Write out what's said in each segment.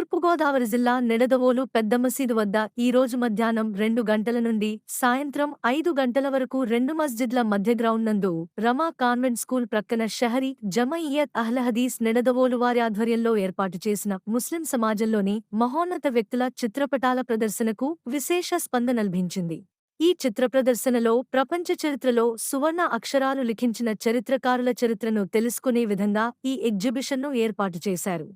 తూర్పుగోదావరి జిల్లా నిడదవోలు పెద్ద మసీదు వద్ద ఈరోజు మధ్యాహ్నం 2 గంటల నుండి సాయంత్రం 5 గంటల వరకు 2 మస్జిద్ల మధ్య గ్రౌండ్ నందు రమా కాన్వెంట్ స్కూల్ ప్రక్కన షహరీ జమయియత్ అహ్ల హదీస్ నిడదవోలు వారి ఆధ్వర్యంలో ఏర్పాటు చేసిన ముస్లిం సమాజంలోని మహోన్నత వ్యక్తుల చిత్రపటాల ప్రదర్శనకు విశేష స్పందన లభించింది. ఈ చిత్ర ప్రదర్శనలో ప్రపంచ చరిత్రలో సువర్ణ అక్షరాలు లిఖించిన చరిత్రకారుల చరిత్రను తెలుసుకునే విధంగా ఈ ఎగ్జిబిషన్ను ఏర్పాటు చేశారు.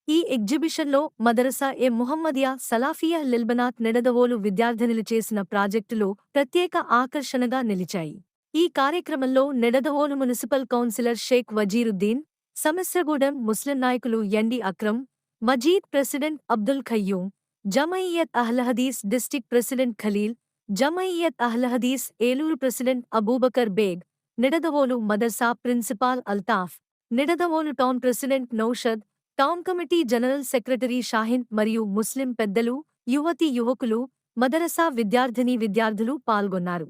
ఈ ఎగ్జిబిషన్లో మదరసా ముహమ్మదియా సలాఫియా లిల్బనాత్ నిడదవోలు విద్యార్థినులు చేసిన ప్రాజెక్టులు ప్రత్యేక ఆకర్షణగా నిలిచాయి. ఈ కార్యక్రమంలో Nidadavolu municipal councillor Sheikh Vaziruddin, Samasragudem Muslim నాయకులు ఎండి అక్రమ్, మజీద్ president Abdul Khayyum, Jamiat Ahle Hadees district president Khalil, Jamiat Ahle Hadees Eluru president Abubakar Baig, Nidadavolu మదర్సా principal Altaf, Nidadavolu town president Naushad, town committee general secretary Shahin మరియు ముస్లిం పెద్దలు, యువతీ యువకులు, మదరసా విద్యార్థులు పాల్గొన్నారు.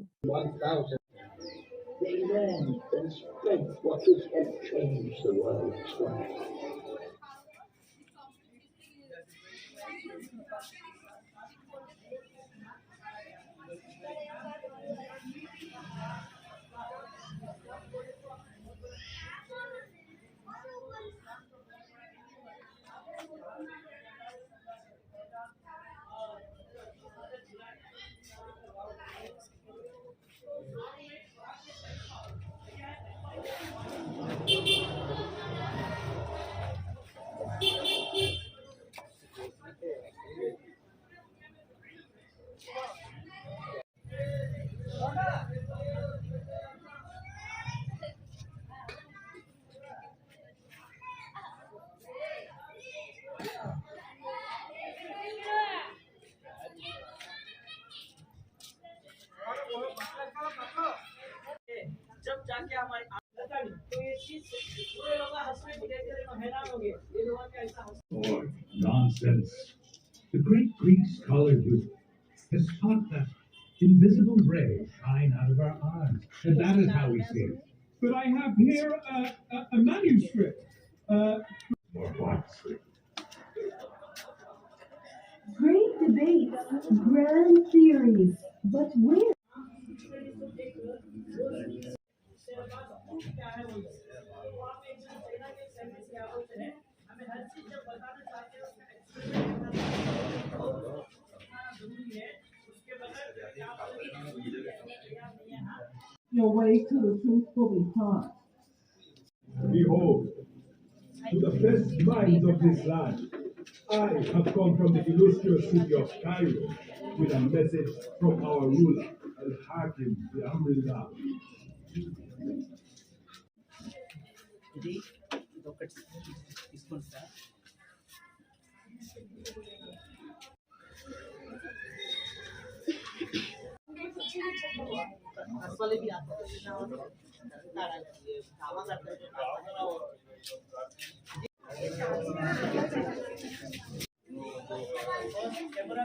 जब जाके हमारी तो ये चीज पूरे लोग हंस में हैरान हो गए ये लोग कैसा nonsense. The great Greek scholar Euclid has taught that invisible rays shine out of our eyes, and that is how we see it. But I have here a manuscript. Or what? Great debates, grand theories, but where? Your way to the truth will be taught. Behold, to the best minds of this land, I have come from the illustrious city of Cairo with a message from our ruler, Al-Hakim the Amrillah. ఇది ఒకటి తీసుకోండి sir. वाले भी आता है camera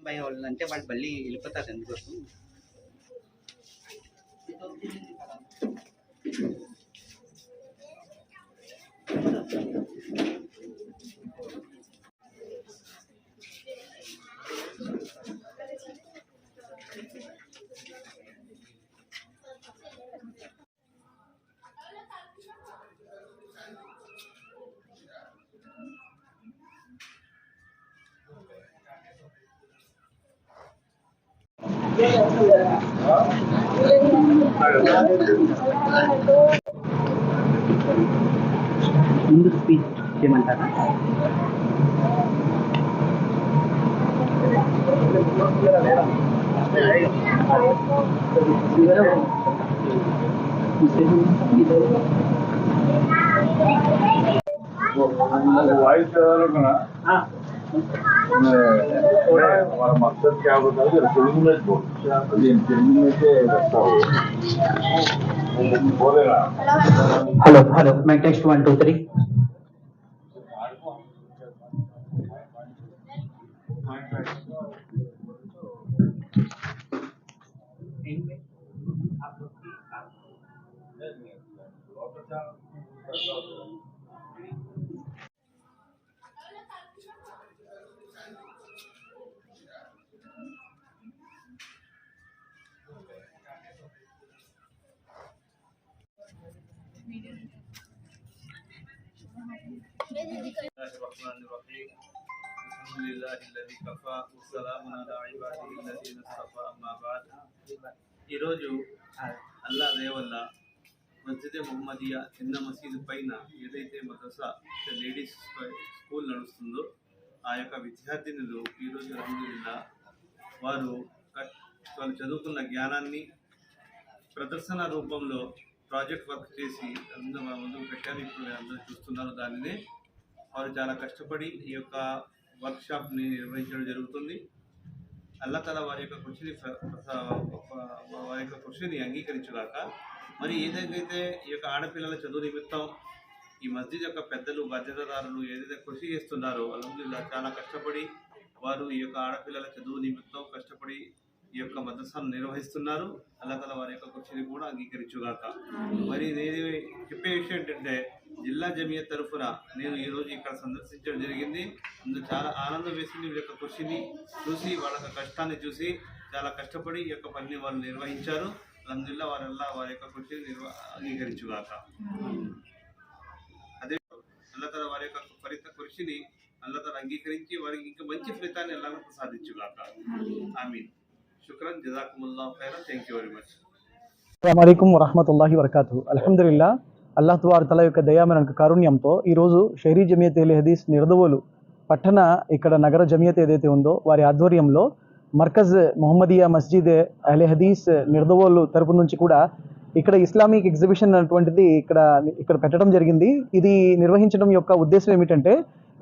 భయం వాళ్ళు అంటే వాళ్ళు మళ్ళీ వెళ్ళిపోతారు ఎందుకోసం ముందు స్పీచ్ చేయమంటారా? वाइस हमारा मकसद क्या होता है तेलुगु में तेलुगु में से रखता हो बोलेगा हेलो हेलो मैं टेक्स्ट 1 2 3 ఈరోజు అల్లా దయ వల్ల మస్జిద్ మొహమ్మదియా చిన్న మసీదు పైన ఏదైతే మదర్సా లేడీస్ స్కూల్ నడుస్తుందో ఆ యొక్క విద్యార్థినులు ఈరోజు అల్హమ్దులిల్లాహ్ వారు చదువుకున్న జ్ఞానాన్ని ప్రదర్శన రూపంలో ప్రాజెక్ట్ వర్క్ చేసి అందరూ ముందుకు పెట్టారు. ఇప్పుడు అందరూ చూస్తున్నారు. దానినే వారు చాలా కష్టపడి ఈ యొక్క వర్క్షాప్ని నిర్వహించడం జరుగుతుంది. అల్లాహ్ తఆలా వారి యొక్క కృషిని అంగీకరించుగాక. మరి ఏదైతే ఈ యొక్క ఆడపిల్లల చదువు నిమిత్తం ఈ మస్జిద్ యొక్క పెద్దలు బాధ్యతదారులు ఏదైతే కృషి చేస్తున్నారో అల్హమ్దులిల్లాహ్ చాలా కష్టపడి వారు ఈ యొక్క ఆడపిల్లల చదువు నిమిత్తం కష్టపడి ఈ యొక్క మదర్సాను నిర్వహిస్తున్నారు. అల్లాహ్ తఆలా వారి యొక్క కృషిని కూడా అంగీకరించుగాక. మరి నేను చెప్పే విషయం ఏంటంటే జిల్లా జమియత్ తరఫున నేను ఈరోజు ఇక్కడ సందర్శించడం జరిగింది. అందులో చాలా ఆనందం వేసింది. వీళ్ళ యొక్క కృషిని చూసి వాళ్ళ యొక్క కష్టాన్ని చూసి చాలా కష్టపడి ఈ యొక్క పనిని వాళ్ళు నిర్వహించారు. అల్హమ్దులిల్లాహ్ వారి యొక్క కృషిని అంగీకరించుగాక. అదే అల్లాహ్ తఆలా వారి యొక్క కృషిని అల్లాహ్ తఆలా అంగీకరించి వారికి ఇంకా మంచి ఫలితాన్ని అల్లాహ్ ప్రసాదించుగాక. ఆమీన్. శుక్రన్ జజాకుముల్లాహు ఖైరన్. Thank you very much. అస్సలాము అలైకుం వరహ్మతుల్లాహి వబరకాతుహు. అల్హమ్దులిల్లాహ్ అల్లాహ్ తఆలా యొక్క దయామరణక కారుణ్యంతో ఈరోజు షహరీ జమియత్ అహ్లే హదీస్ నిడదవోలు పట్టణ ఇక్కడ నగర జమియత్ ఏదైతే ఉందో వారి ఆధ్వర్యంలో మర్కజ్ మొహమ్మదియా మస్జిద్ అహ్లే హదీస్ నిడదవోలు తరపు నుంచి కూడా ఇక్కడ ఇస్లామిక్ ఎగ్జిబిషన్ అటువంటిది ఇక్కడ పెట్టడం జరిగింది. ఇది నిర్వహించడం యొక్క ఉద్దేశం ఏమిటంటే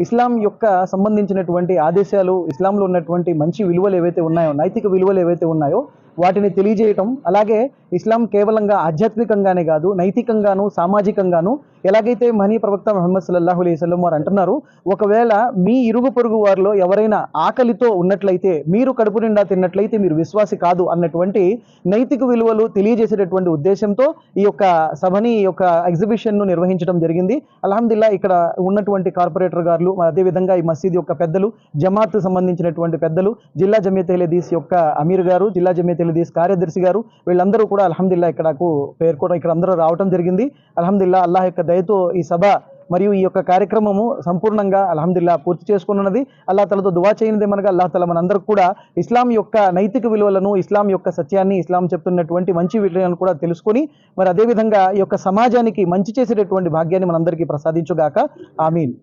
ఇస్లాం యొక్క సంబంధించినటువంటి ఆదేశాలు, ఇస్లాంలో ఉన్నటువంటి మంచి విలువలు ఏవైతే ఉన్నాయో, నైతిక విలువలు ఏవైతే ఉన్నాయో వాటిని తెలియజేయటం, అలాగే ఇస్లాం కేవలంగా ఆధ్యాత్మికంగానే కాదు నైతికంగాను సామాజికంగాను ఎలాగైతే మహనీయ ప్రవక్త ముహమ్మద్ సల్లల్లాహు అలైహి వసల్లం వారు అంటున్నారు, ఒకవేళ మీ ఇరుగు పొరుగు వారిలో ఎవరైనా ఆకలితో ఉన్నట్లయితే మీరు కడుపు నిండా తిన్నట్లయితే మీరు విశ్వాసి కాదు అన్నటువంటి నైతిక విలువలు తెలియజేసేటటువంటి ఉద్దేశంతో ఈ యొక్క సభని ఈ యొక్క ఎగ్జిబిషన్ను నిర్వహించడం జరిగింది. అల్హమ్దులిల్లాహ్ ఇక్కడ ఉన్నటువంటి కార్పొరేటర్ గారు, అదేవిధంగా ఈ మసీద్ యొక్క పెద్దలు, జమాత్ సంబంధించినటువంటి పెద్దలు, జిల్లా జమియత్ అహ్లే హదీస్ యొక్క అమీర్ గారు, జిల్లా జమియత్ అహ్లే హదీస్ కార్యదర్శి గారు, వీళ్ళందరూ కూడా అల్హమ్దులిల్లాహ్ ఇక్కడకు పేర్కోవడం, ఇక్కడ అందరూ రావడం జరిగింది. అల్హమ్దులిల్లాహ్ అల్లాహ్ యొక్క దయతో ఈ సభ మరియు ఈ యొక్క కార్యక్రమము సంపూర్ణంగా అల్హమ్దులిల్లాహ్ పూర్తి చేసుకున్నది. అల్లాహ్ తఆలాతో దువా చేయనిదే మనగా అల్లాహ్ తఆలా మనందరికీ కూడా ఇస్లాం యొక్క నైతిక విలువలను, ఇస్లాం యొక్క సత్యాన్ని, ఇస్లాం చెప్తున్నటువంటి మంచి విలువలను కూడా తెలుసుకొని మరి అదేవిధంగా ఈ యొక్క సమాజానికి మంచి చేసేటటువంటి భాగ్యాన్ని మనందరికీ ప్రసాదించుగాక. ఆమీన్.